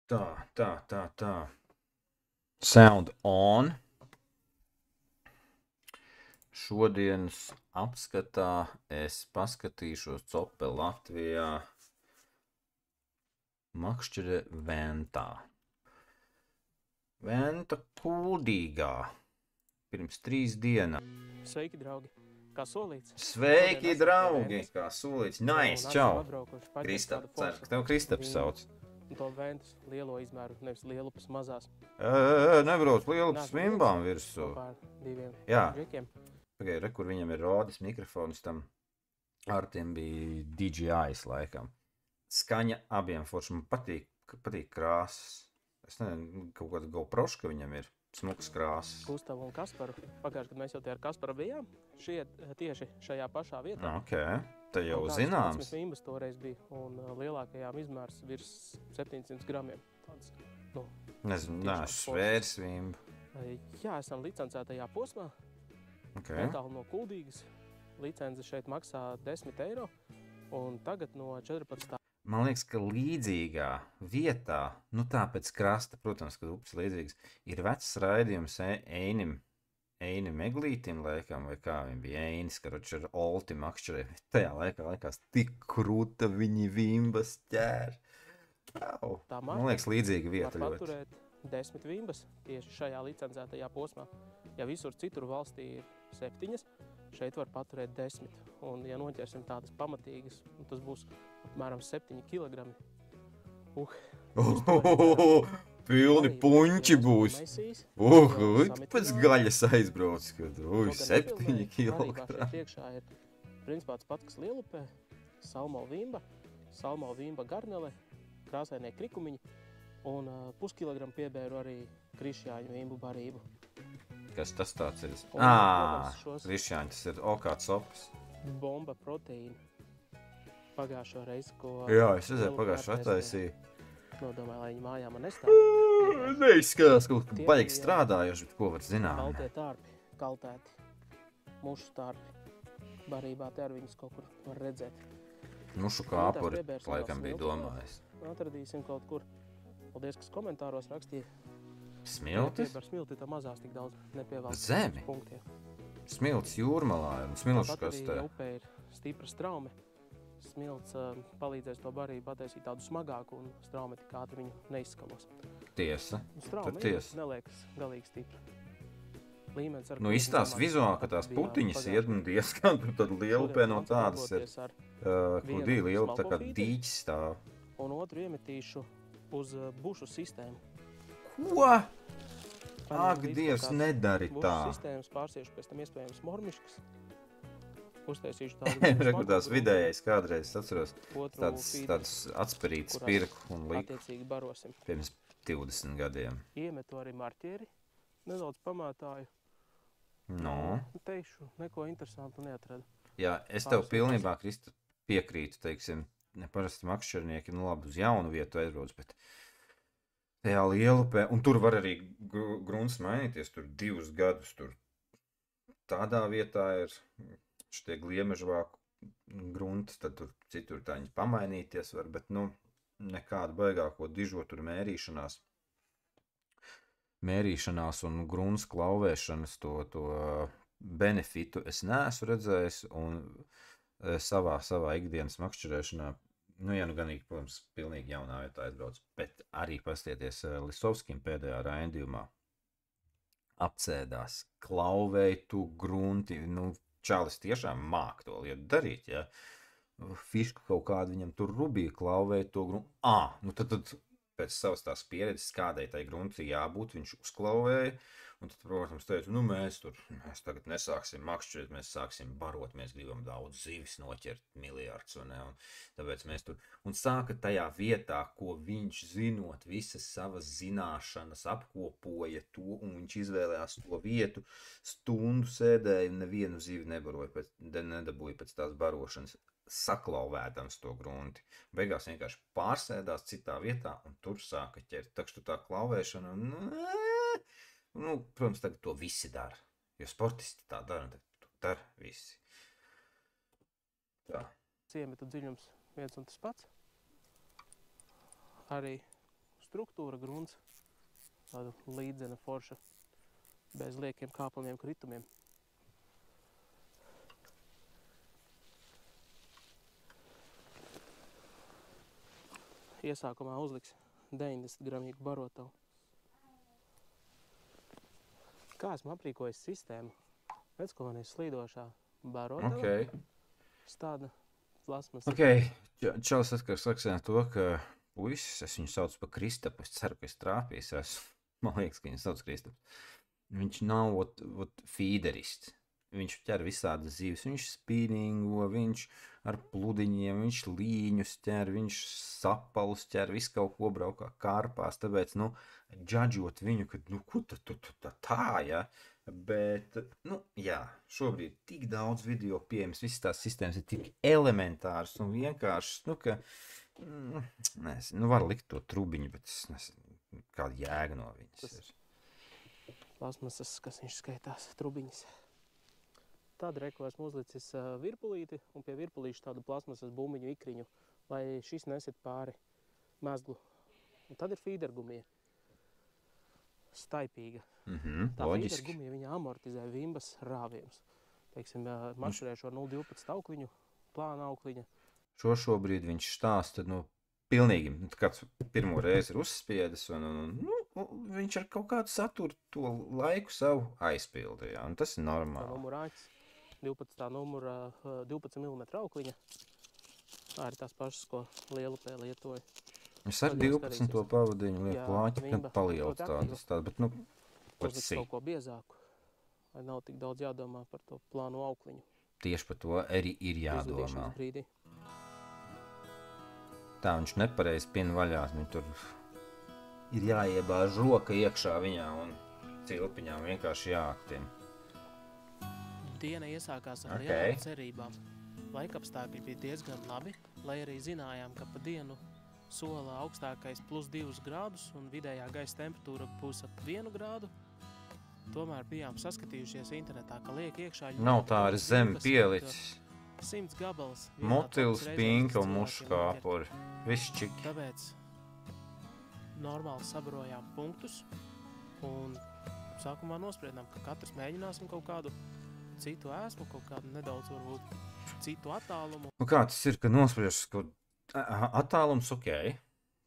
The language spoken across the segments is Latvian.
Tā. Sound on. Šodienas apskatā es paskatīšos Cope Latvijā makšķere Ventā. Venta Kuldīgā. Pirms 3 dienām. Sveiki, draugi! Kā solīts? Sveiki, draugi! Kā solīts. Nice, čau! Kristap, ceru, ka tev Kristaps sauc. Un to Ventas lielo izmēru, nevis Lielupas mazās. Nebrauc Lielupas vimbām virsū. Kopā ar 2 Jā. džekiem. Pagaid, re, kur viņam ir rodis mikrofons, tam Artim bija DJIs laikam. Skaņa abiem forši, man patīk krāsas. Es nezinu, kaut kāda GoProška viņam ir. Smukas krāsas. Gustavu un Kasparu. Pagājuši, kad mēs jau te ar Kasparu bijām, tieši šajā pašā vietā. Ok, te jau Un zināms. 15 vimbas toreiz bija, un lielākajām izmērs virs 700 gramiem. Tāds, Nezinu, tiešām neesmu svērs vimbu. Jā, esam licencētajā posmā. Ok. Netālu no Kuldīgas. Licence šeit maksā 10 eiro, un tagad no 14. Man liekas, ka līdzīgā vietā, nu tā pēc krasta, protams, kad upes līdzīgas, ir vecs raidījums Einim Eglītim laikam, vai kā viņi bija, Einis, karoči ar Olti makšķerē. Tajā laikā laikās tik krūta viņi vimbas ķēr. Au. Man liekas, līdzīga vieta var ļoti. paturēt 10 vimbas tieši šajā licencētajā posmā. Ja visur citur valstī ir 7, šeit var paturēt 10. Un ja noķersim tādas pamatīgas, tas būs apmēram 7 kilogrami. Pilni puņķi būs. Pēc gaļas aizbrauc, kad 7 kilogrami. Šeit iekšā ir principā tas pats, kas Lielupē, salmo vimba garnele, krāsainie krikumiņi un puskilogramu piebēru arī krišjāņu vimbu barību. Kas tas tāds ir? Protams, Krišjāņi, tas ir okāds sopas. Bomba proteīni. Pagājušo reizi, ko... Jā, es redzēju, pagājušo attaisīju. Nodomāju, lai viņi mājā man nestāv. Neizskatās kaut kā baigi strādājuši, bet ko var zināt. Baltie tārpi, kaltēti, mušu tārpi. Barībā te ar viņus kaut kur var redzēt. Mušu kāpuri, laikam bija domājis. Atradīsim kaut kur. Paldies, kas komentāros rakstīja. Smiltis? Par smilti tā mazās tik daudz nepievēl. Zemi? Punktiem. Smilts jūrmalā un smilšu kastē. Ja upē ir stipra straume, smilts palīdzēs to barību pataisīt tādu smagāku un straume tik ātri viņu neizskalos. Tiesa. Straume tiesa. neliekas galīgi stipra. Līmenis ar... Nu, izstās vizuāli, ka tās putiņas iet diezgan, tad Lielupē no tādas ir, kudī Lielupa tā kā dīķis stāv. Un otru iemetīšu uz bušu sistēmu. Ko? Ak, Dievs, nedari tā. Bušu sistēmas pārsiešu pēc tam iespējams mormiškas. Uztaisīšu tādu... Kur tās vidējais kādreiz, atceros, tāds atsperīts pirku un liku attiecīgi barosim. pirms 20 gadiem. Iemetu arī marķieri, nedaudz pamētāju. No. Teikšu, neko interesantu neatradu. Jā, es tev pilnībā, Krista, piekrītu, teiksim, neparasti makšķernieki, nu labi, uz jaunu vietu aizbrauc, bet tajā Lielupē, un tur var arī grunts mainīties, tur 2 gadus, tur tādā vietā ir šitie gliemežvāku grunti, tad tur citur tāņi pamainīties var, bet, nu, nekādu baigāko dižo tur mērīšanās un grunts klauvēšanas to benefitu es neesmu redzējis, un savā ikdienas makšķerēšanā, nu, ja nu ganīgi, protams, pilnīgi jaunā vietā aizbrauc, bet arī pastieties Lisovskim pēdējā raidījumā apcēdās klauveitu grunti, nu, čalis tiešām māk to lietu darīt, ja. Fišku kaut kādu viņam tur rubīja klauveitu to grunti. Nu tad pēc savas tās pieredzes, kādai tai grunti jābūt, viņš uzklauvēja, un tad, protams, teica, nu, mēs tagad nesāksim makšķerēt, mēs sāksim barot, mēs gribam daudz zivis noķert, miljārds, un tāpēc mēs tur, un sāka tajā vietā, ko viņš zinot, visas savas zināšanas apkopoja to, un viņš izvēlējās to vietu, stundu sēdēja, un nevienu zivi nedabūja pēc tās barošanas, saklauvēdams to grunti. Beigās vienkārši pārsēdās citā vietā, un tur sāka ķert. Tak, tā klauvēšana, nu, protams, tagad to visi dara. Jo sportisti tā dara, un to dara visi. Tā. Ciemetu dziļums viens un tas pats. Arī uz struktūra, grunts, tāda līdzena forša, bez liekiem kāpumiem, kritumiem. Iesākumā uzliks 90 gramīgu barotavu. Kā esmu aprīkojis sistēmu? Pēckolonijas slīdošā barotava. Ok. Stāda plasmas. Ok. Čalis atkal saksēna to, ka puisis, es viņu saucu par Kristapu, es ceru, ka es trāpījis esmu. Man liekas, ka viņu sauc Kristaps. Viņš nav feederists. Viņš ķer visādas zīves, viņš spīningo, viņš ar pludiņiem, viņš līņus ķer, viņš sapalus ķer, visu kaut ko braukā kārpās, tāpēc, džadžot viņu, ka, ko tā, ja? Bet, jā, šobrīd tik daudz video pieejams, visas tās sistēmas ir tik elementāras un vienkāršas, ka, nezinu, var likt to trubiņu, bet es nezinu, kāda jēga no viņas ir. Plasmasas, kas viņš skaitās, trubiņas. Tad reku esmu uzlicis virpulīti un pie virpulīša tādu plasmasas bumbiņu ikriņu, lai šis nesit pāri mezglu. Un tad ir fīdergumija. Staipīga. Tā fīdergumija viņa amortizē vimbas rāvījums. Teiksim, maršrēšu ar 0,12 aukliņu, plāna aukliņa. Šobrīd viņš stāsta, pilnīgi, kāds pirmo reizi ir uzspiedis un viņš ar kaut kādu saturu to laiku savu aizpildīja, un tas ir normāli. Tā numurāķis, 12. numura 12 mm aukliņa. Tā ir tās pašas, ko Lielupē lietoja. Es ar 12. pavadiņu lieku plāķi, kad palielts tādas, bet, uzliks kaut ko biezāku, lai nav tik daudz jādomā par to plānu aukliņu. Tieši par to arī ir jādomā. Brīdī. Tā viņš nepareizi pina vaļās, viņu tur ir jāiebāž roka iekšā viņā un cilpiņām vienkārši jāaktina. Diena iesākās ar lielām cerībām. Laikapstākļi bija diezgan labi, lai arī zinājām, ka pa dienu sola augstākais +2 grādus un vidējā gaisa temperatūra būs ap 1 grādu. Tomēr bijām saskatījušies internetā, ka liek iekšā nav tā ar zemi pielicis. 100 gabals. Motils, pinka un muškāpuri. Viss čiki. Tāpēc normāli sabarojām punktus un sākumā nospriedām, ka katrs mēģināsim kaut kādu citu ēsmu, kaut kādu nedaudz varbūt citu attālumu. Kā tas ir, ka nospriežas, ka attālums ok,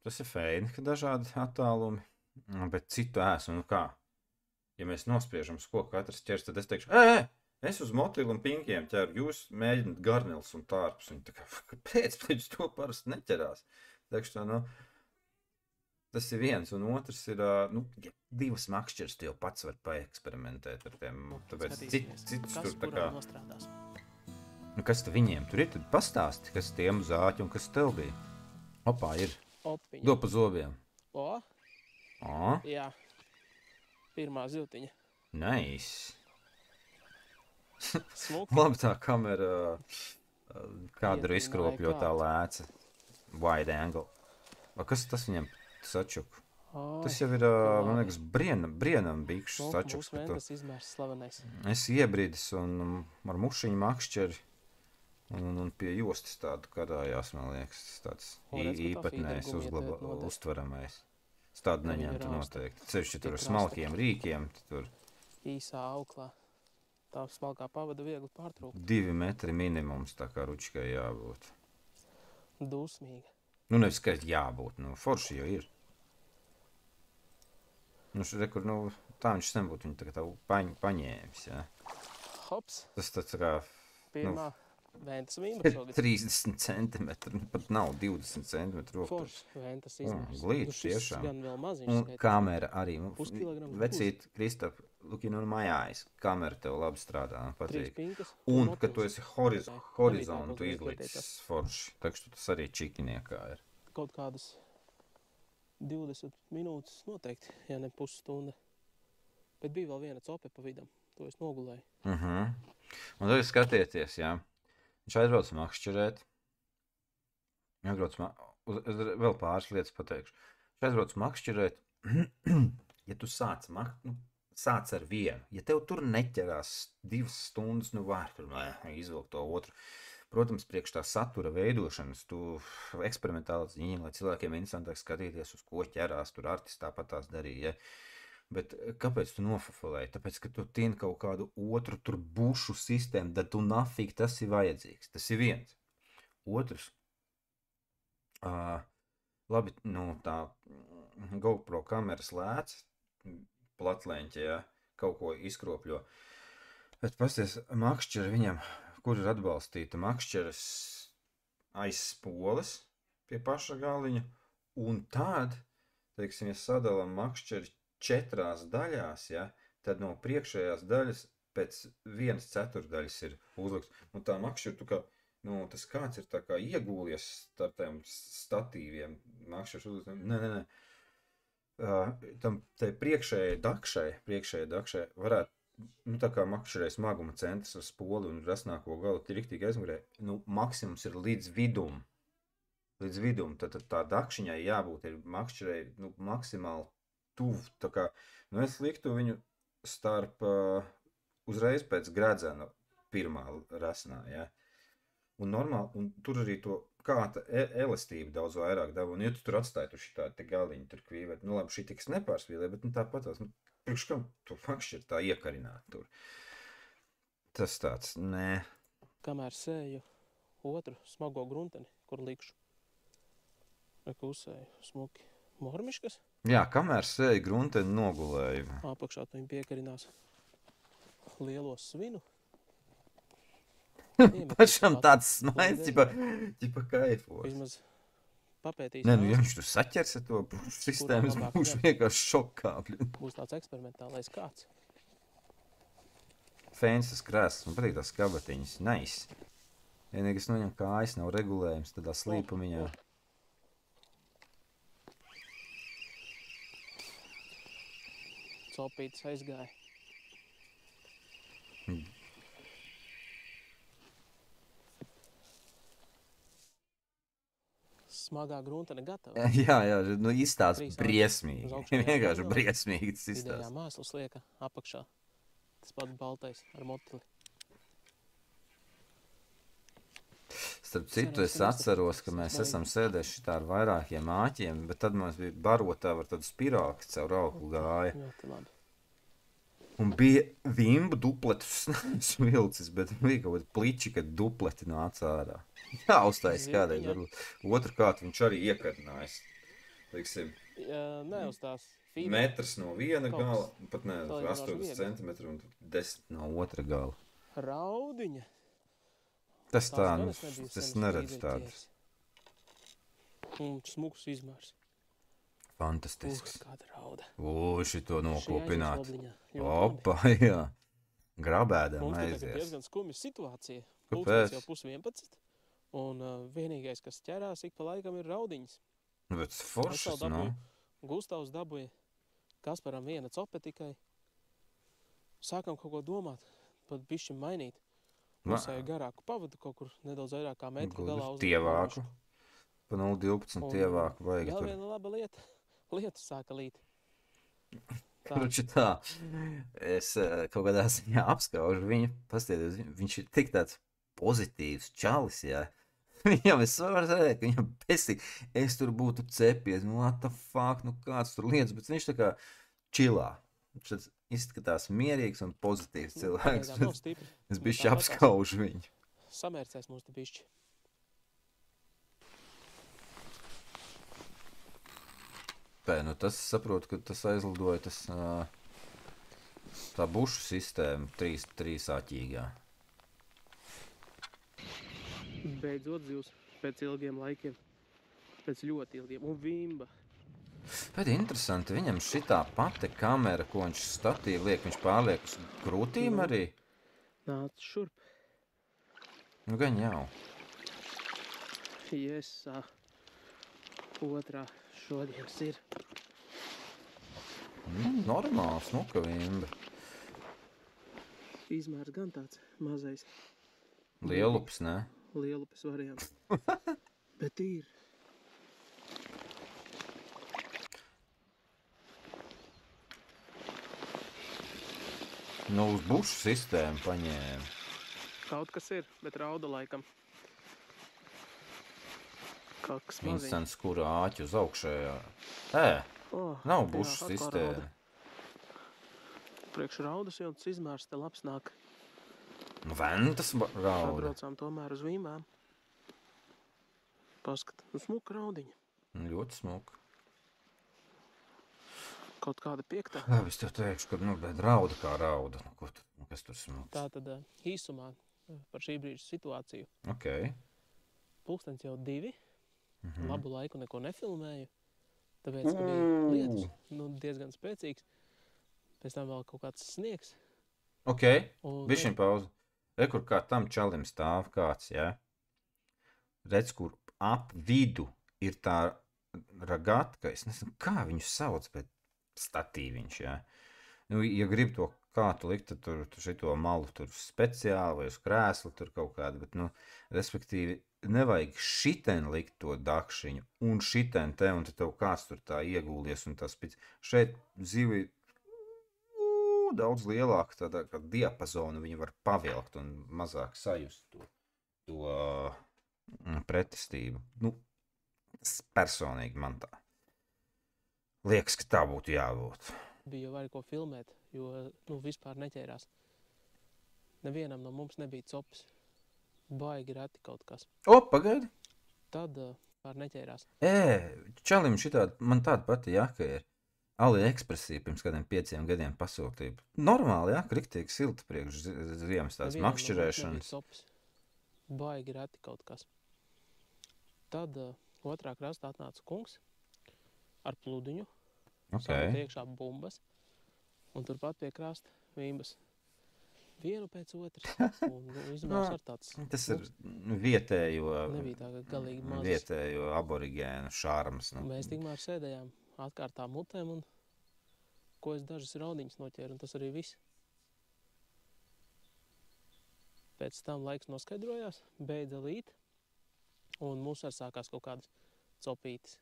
tas ir feini, ka dažādi attālumi, bet citu ēsmu, kā? Ja mēs nospriežam, ko katrs ķers, tad es teikšu, es uz motilu un pinkiem ķeru, jūs mēģināt garnils un tārpus. Viņi tā kā, kāpēc to parasti neķerās? Teikšu tā, tas ir viens, un otrs ir, ja divas makšķeres, tu jau pats var paeksperimentēt ar tiem, tāpēc citus tur tā kā. Kas te viņiem tur ir, tad pastāsti, kas tiem uz āķi un kas tev bija. Opā, ir. Opiņa. Do pa zobiem. Jā. Pirmā ziltiņa. Nice. Smuki. Labi tā kamera, kāda ir izkropļotā lēca. Wide angle. Kas tas viņam sačuk? Tas jau ir, man liekas, brienam bīkšs sačuks. Mūsu ventas izmērs slavenais. Es iebrīdis un ar mušiņu makšķeri un pie jostas tādu karājās, man liekas, tāds īpatnējs uztveramais. Es tādu neņemtu noteikti. Cevišķi tur ar smalkiem rīkiem. Tur īsā auklā. Tā smalkā pavada viegli pārtrūkt. 2 metri minimums, tā kā ručikai jābūt. Dusmīga. Nevis, ka jābūt, forši jau ir. Rekur, tā viņš nebūtu viņu tā paņēmis, jā. Hops. Tas tāds kā... Pirmā ventas vīmbas šogad. 30 centimetri, pat nav 20 centimetru. Forši ventas izmērs. Glīts tiešām. Gan vēl maziņš un kamera arī. Puskilogramu. Vecīt, Kristap, looking on my eyes. Kamera tev labi strādā, patīk. 3 pinkas. Un, kad tu esi horizontu izlicis forši. Takšu tas arī čikiniekā ir. Kaut kādas 20 minūtes noteikti, ja ne pusstunda. Bet bija vēl viena cope pa vidam. To es nogulēju. Un tagad skatieties, jā. Viņš aizbrauc makšķerēt. Vēl pāris lietas pateikšu. Viņš aizbrauc makšķerēt. Ja tu sāc ar vienu. Ja tev tur neķerās 2 stundas, var tur izvilkt to otru. Protams, priekš tā satura veidošanas, tu eksperimentāli ziņi, lai cilvēkiem interesantāk skatīties, uz ko ķerās, tur artisti tāpat tās darīja. Bet kāpēc tu nofafalēji? Tāpēc, ka tu tieni kaut kādu otru tur bušu sistēmu, tad tu nafīgi tas ir vajadzīgs. Tas ir viens. Otrs. Labi, tā GoPro kameras lēca, platleņķi, ja, kaut ko izkropļo. Bet pasties, makšķeri viņam, kur ir atbalstīta makšķeres aiz spoles pie paša galiņa, un tad, teiksim, ja sadalam makšķeri 4 daļās, ja, tad no priekšējās daļas pēc 1/4 ir uzliks. Un tā makšķeri, tu kā, tas kāds ir tā kā iegūlies starp tiem statīviem makšķers uzliks. Nē. Tam te priekšējai dakšai varētu, tā kā makšķerēs smaguma centrs ar spoli un rasnāko galu riktīgi aizmugurē, maksimums ir līdz vidum. Tad tā dakšiņai jābūt ir makšķerēji, maksimāli tuvu. Tā kā, es liktu viņu starp uzreiz pēc gredzena pirmā rasnā, ja. Un normāli, un tur arī to kāta elastība daudz vairāk deva, un ja tu tur atstāji tur šitā te galiņu tur kvīvēt, labi, šī tiks nepārsvīlē, bet tāpat tās, priekš kam tu makšķi ir tā iekarināt tur. Tas tāds, nē. Kamēr sēju otru smago grunteni, kur likšu. Reku uzsēju smuki mormiškas. Jā, kamēr sēju grunteni nogulēju. Apakšā tu viņi piekarinās lielo svinu. Pašam tāds smaids, ķipa kaifos. Vismaz papētīs. Nē, ja viņš tu saķers ar to sistēmu, es būšu vienkārši šokā. Būs tāds eksperimentālais kāds. Fēns tas krēsls, man patīk tās kabatiņas, nice. Vienīgi es noņem kājas, nav regulējums, tādā slīpumiņā. Copītis aizgāja. Smagā gruntene gatava. Jā, izstāsts briesmīgi. Vienkārši briesmīgi tas Vidējā izstāsts. māslas lieka apakšā. Tas pats baltais ar motili. Starp citu, es atceros, ka mēs esam sēdējuši šitā ar vairākiem āķiem, bet tad mums bija barotā ar tādu spirāli, kas caur auglu gāja. Ļoti labi. Un bija vimbu dupletus vilcis, bet bija kaut kādi pliči, kad dupleti nāca ārā. Jā, uztais kādreiz. Otrkārt viņš arī iekarnājis. Teiksim, Neuzstās. metrs no viena Kaut gala, kas. pat ne, Tā jau 8 viegli. centimetri un 10 no otra gala. Raudiņa. Tas tā, gan es nebiju es sen neredzu strīdē tādu. ķēris. Un smuks izmērs. Fantastisks. Kāda rauda. Šito nokopināt. Šī aizjūs Lobliņā. Opa, jā. Grabēdam Mums tagad ir aizies. diezgan skumja situācija. Kāpēc? Pulkstens jau 10:30. Un vienīgais, kas ķerās ik pa laikam, ir raudiņas. Bet foršas, Gustavs dabūja Kasparam viena cope tikai. Sākam kaut ko domāt, pat bišķi mainīt. Uzsēju garāku pavadu kaut kur nedaudz vairāk kā metru galā. Tievāku. Pa 0,12 Un tievāku vajag Vēl tur. viena laba lieta sāka līt. Kruči tā, es kaut kādā ziņā apskaužu viņu, pastiedz, viņš ir tik tāds pozitīvs čalis, jā. Viņam es varu redzēt, ka viņam pēcīgi, es tur būtu cepies, what the fuck, kāds tur lietas, bet viņš tā kā čilā. Viņš izskatās mierīgs un pozitīvs cilvēks. Pagaidām nav stipri. Es Bet bišķi tāpat apskaužu viņu. Samērcēs mums te bišķi. Tas saprotu, ka tas aizlidoja tā bušu sistēma trīsāķīgā. Beidzot zivs pēc ilgiem laikiem. Pēc ļoti ilgiem. Un vimba. Bet interesanti, viņam šitā pati kamera, ko viņš statīvi liek, viņš pārliek uz krūtīm arī. Nāc šurp. Gan jau. Iesā. Otrā šodienas ir. Normāls, ka vimba. Izmērs gan tāds mazais. Lielups, ne? Lielupis variants. Bet ir. Uz bušu sistēmu paņēma. Kaut kas ir, bet rauda laikam. Kaut kas maziņš. Instants, kura āķi uz augšējā. Nav bušu sistēma. Priekš raudas jau tas izmērs te labs nāk. Ventas rauda. Atbraucām tomēr uz Vīmbām. Paskat, smuka raudiņa. Ļoti smuka. Kaut kāda 5. Labi, es tev teikšu, ka, bet rauda kā rauda. Kas tur smuks? Tā tad īsumā par šī brīža situāciju. Ok. Pulkstens jau 2. Labu laiku neko nefilmēju. Tāpēc, ka bija lietus, diezgan spēcīgs. Pēc tam vēl kaut kāds sniegs. Ok, bišķiņ pauze. Kur kā tam čalim stāv kāds, jā? Redz, kur ap vidu ir tā ragatka, es nezinu, kā viņu sauc, bet statīviņš, jā. Ja grib to kātu likt, tad tur šito malu tur speciāli vai uz krēslu tur kaut kādu, bet, respektīvi, nevajag šiten likt to dakšiņu un šiten te, un tad tev kāds tur tā ieguldies un tas pēc. Šeit zivi daudz lielāka tādā kā diapazonu viņi var pavilkt un mazāk sajust to pretestību. Personīgi man tā. Liekas, ka tā būtu jābūt. Bija jau arī ko filmēt, jo vispār neķērās. Nevienam no mums nebija cops. Baigi reti kaut kas. Pagaidi. Tad pār neķērās. Čalim man tāda pati jaka ir. AliExpressī pirms kādiem 5 gadiem pasūtīja. Normāli, riktīgi silta priekš ziemas tās makšķerēšanas. Baigi reti kaut kas. Tad otrā krastā atnāca kungs ar pludiņu. Samet iekšā bumbas. Un turpat pie krasta Vīmbas. Vienu pēc otras. Un izmērs ar tāds. Tas ir vietējo. Nebija tā, ka galīgi mazas. Vietējo aborigēnu šārmas. Mēs tikmēr sēdējām atkārtā mutēm un ko es dažas raudiņas noķēru, un tas arī viss. Pēc tam laiks noskaidrojās, beidza līt, un mūs ar sākās kaut kādas copītes.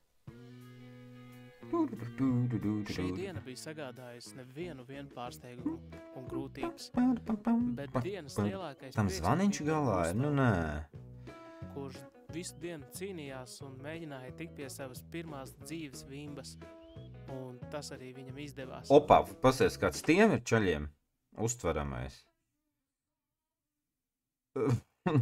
Šī diena bija sagādājusi nevienu pārsteigumu un grūtības, bet dienas lielākais tam zvaniņš galā ir, nē. Kurš visu dienu cīnījās un mēģināja tikt pie savas pirmās dzīves Vīmbas, un tas arī viņam izdevās. Pasies, kāds tiem ir čaļiem uztveramais.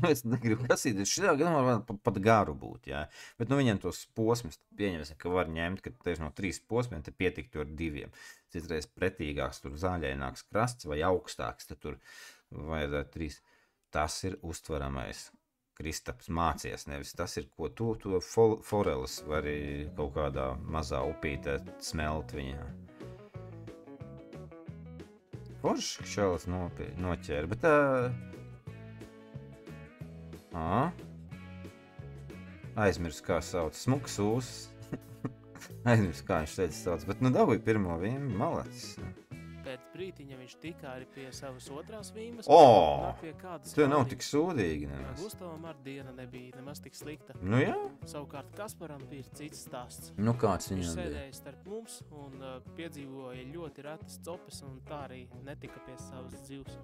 Es negribu kasīties, šitā gadījumā var pat garu būt, jā. Bet viņiem tos posmus pieņemsim, ka var ņemt, ka tieši no 3 posmiem te pietiktu ar 2. Citreiz pretīgāks, tur zāļaināks krasts vai augstāks, tad tur vajadzētu 3. Tas ir uztveramais. Kristaps mācies, nevis tas ir, ko to foreles vari kaut kādā mazā upītē smelt viņā. Forši šalas noķēra, bet aizmirs, kā sauc, smuks ūsas. Aizmirs, kā viņš teica sauc, bet dabūja pirmo Vīmbu, malacis. Pēc brītiņa viņš tika arī pie savas otrās Vīmbas. Tev nav tik sūdīgi nemaz. Gustavam ar diena nebija nemaz tik slikta. Jā. Savukārt Kasparam bija cits stāsts. Kāds viņam bija? Viņš sēdēja starp mums un piedzīvoja ļoti retas copes un tā arī netika pie savas dzīves.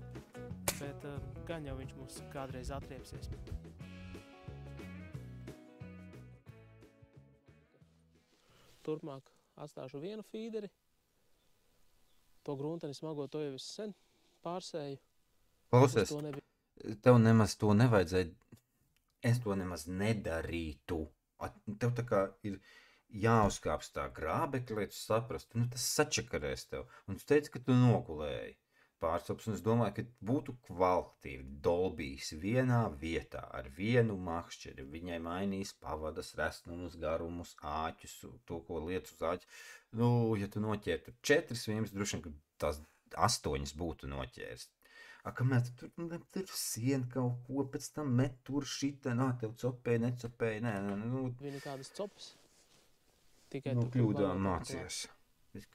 Bet gan jau viņš mums kādreiz atriepsies. Turpmāk atstāšu vienu fīderi. To grunteni smago to jau es sen pārsēju. Klausies, tev nemaz to nevajadzēja, es to nemaz nedarītu. Tev tā kā ir jāuzkāps tā grābekļa, lai tu saprastu, tas sačakarēs tev. Un tu teici, ka tu nogulēji pārcops, un es domāju, ka būtu kvalitatīvi dolbījis vienā vietā ar vienu makšķeri. Viņai mainīs pavadas, resnumus, garumus, āķus, to, ko liec uz āķu. Ja tu noķēri 4 Vīmbas, droši vien, ka tās 8 būtu noķēris. Kamēr tur siena kaut ko, pēc tam met tur šitā, tev copēja, necopēja, Viņa kādas copas. Kļūdām mācies.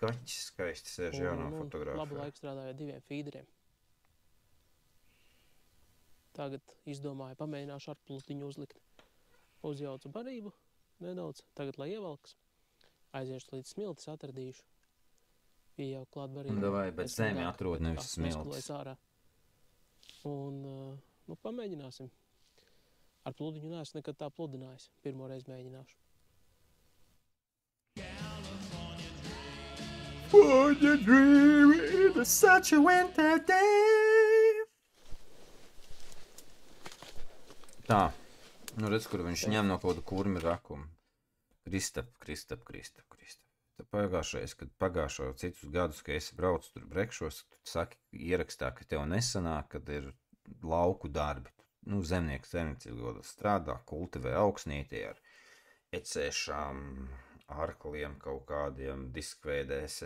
Kaķis skaisti sēž jaunā fotogrāfijā. Labu laiku strādāju ar 2 fīderiem. Tagad izdomāju, pamēģināšu ar plutiņu uzlikt. Uzjaucu barību nedaudz, tagad lai ievalks. Aiziešu līdz smiltis atradīšu. Iejauk klāt barību. Davai, bet zemi atrod nevis smiltis. Un pamēģināsim. Ar pludiņu neesmu nekad tā pludinājis. Pirmo reizi mēģināšu. What you dream in such a winter day. Tā, nu redz, kur viņš ņem no kaut kāda kurmi rakuma. Kristap. Tā pagājušais, kad pagājušo citus gadus, kad esi braucis tur brekšos, tu saki ierakstā, ka tev nesanāk, kad ir lauku darbi. Nu, zemnieks zemniecību strādā, kultivē augsnītī ar ecēšām, arkliem, kaut kādiem diskveidēs,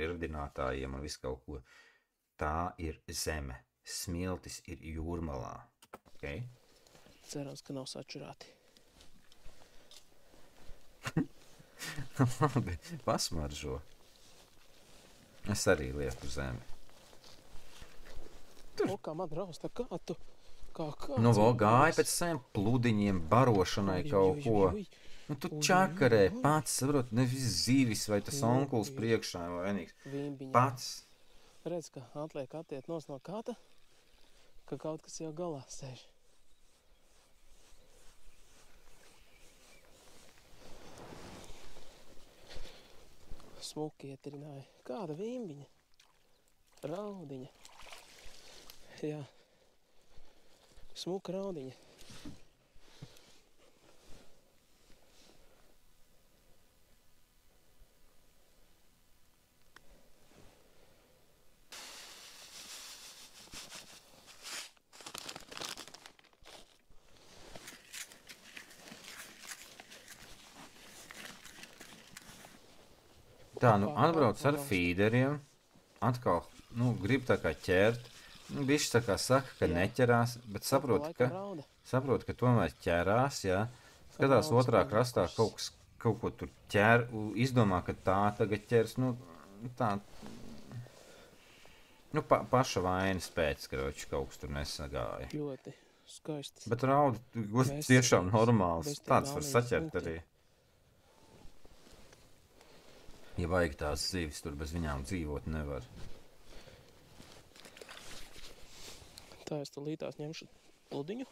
irdinātājiem un visu kaut ko. Tā ir zeme. Smiltis ir jūrmalā. Okay? Cerams, ka nav sačurāti. Labi, pasmaržo. Es arī lieku zemi. O, kā man rausta, kā tu? Kā? Nu, vēl gāja pēc saviem pludiņiem, barošanai kaut ko. Nu, tu čakarē pats, saprot, nevis zīvis vai tas onkuls priekšā vai vienīgs. Pats. Redz, ka atliek attiet nos no kāta, ka kaut kas jau galā sēž. Smuki ietirināja. Kāda vimbiņa? Raudiņa. Jā. Smuka raudiņa. Tā, nu atbrauc ar fīderiem, atkal, nu, grib tā kā ķert, nu, bišķi tā kā saka, ka neķerās, bet saprot, ka tomēr ķerās, jā, skatās otrā krastā kaut ko tur ķer, izdomā, ka tā tagad ķers, nu, tā, nu, paša vainas pēc, kroči, kaut kas tur nesagāja. Ļoti skaists. Bet rauda, tiešām normāls, tāds var saķert arī. Ja vajag tās zivis, tur bez viņām dzīvot nevar. Tā es tulītās ņemšu pludiņu,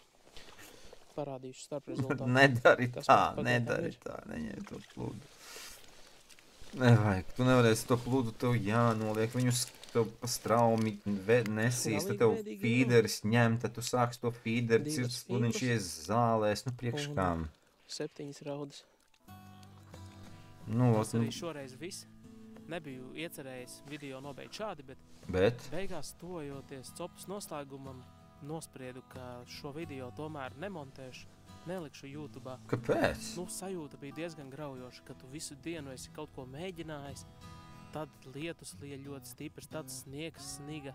parādīšu starp rezultātu. Nedari tā, neņem to pludu. Nevajag, tu nevarēsi to pludu, tev jānoliek, viņus tev pa straumi nesīs, tad tev fīderis ņem, tad tu sāks to fīderi, cirts pludiņš ies zālēs, nu priekškām. 7 raudas. Nu, tas arī šoreiz viss. Nebiju iecerējis video nobeigt šādi, bet beigās tojoties copus noslēgumam, nospriedu, ka šo video tomēr nemontēšu, nelikšu YouTube'ā. Kāpēc? Nu, sajūta bija diezgan graujoša, ka tu visu dienu esi kaut ko mēģinājis, tad lietus lija ļoti stiprs, tad sniegs sniga,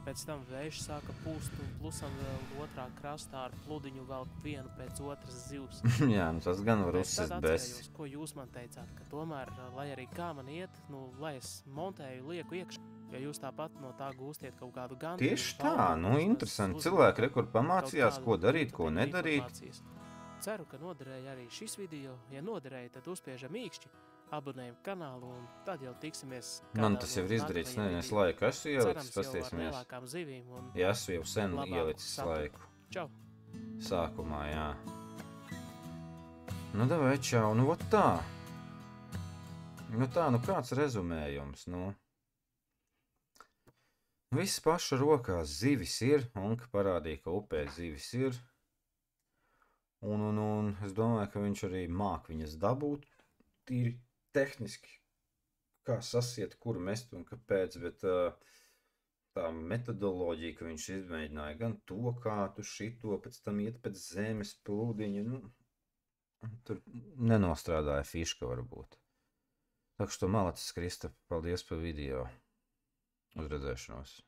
pēc tam vējš sāka pūst un plusam vēl otrā krastā ar pludiņu vēl vienu pēc otras zivs. Jā, nu tas gan var uzsist Tad bez. atcerējos, ko jūs man teicāt, ka tomēr, lai arī kā man iet, nu, lai es montēju, lieku iekšā, jo jūs tāpat no tā gūstiet kaut kādu gandu. Tieši tā, nu interesanti. Cilvēki rekur pamācījās, ko darīt, ko nedarīt. Ceru, ka noderēja arī šis video. Ja noderēja, tad uzspiežam īkšķi, abonējam kanālu un tad jau tiksimies. Man tas jau ir izdarīts, es laiku esmu ielicis, pastīsimies. Jā, esmu jau sen ielicis laiku. Čau! Sākumā, jā. Nu, davai, čau, nu, ot tā. Nu tā, nu kāds rezumējums, nu. Viss paša rokās, zivis ir, un ka parādīja, ka upē zivis ir. Un es domāju, ka viņš arī māk viņas dabūt, tīri tehniski, kā sasiet, kuru mest un kāpēc, bet tā metodoloģija, ka viņš izmēģināja gan to kātu, šito, pēc tam iet pēc zemes plūdiņa, nu, tur nenostrādāja fiška varbūt. Tā kā šo malacis, Kristap, paldies par video. Uz redzēšanos.